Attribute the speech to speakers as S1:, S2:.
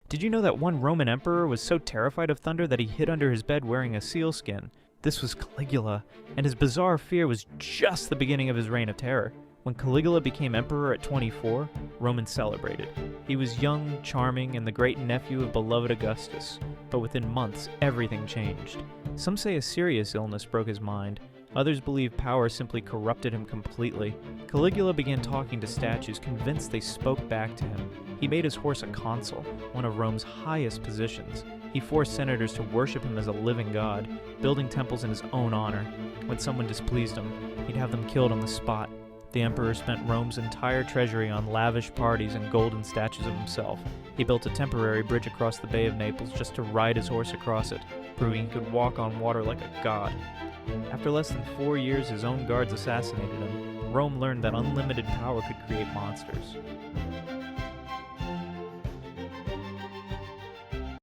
S1: Did you know that one Roman emperor was so terrified of thunder that he hid under his bed wearing a sealskin? This was Caligula, and his bizarre fear was just the beginning of his reign of terror. When Caligula became emperor at 24, Romans celebrated. He was young, charming, and the great nephew of beloved Augustus, but within months, everything changed. Some say a serious illness broke his mind. Others believe power simply corrupted him completely. Caligula began talking to statues, convinced they spoke back to him. He made his horse a consul, one of Rome's highest positions. He forced senators to worship him as a living god, building temples in his own honor. When someone displeased him, he'd have them killed on the spot. The emperor spent Rome's entire treasury on lavish parties and golden statues of himself. He built a temporary bridge across the Bay of Naples just to ride his horse across it, proving he could walk on water like a god. After less than 4 years, his own guards assassinated him. Rome learned that unlimited power could create monsters.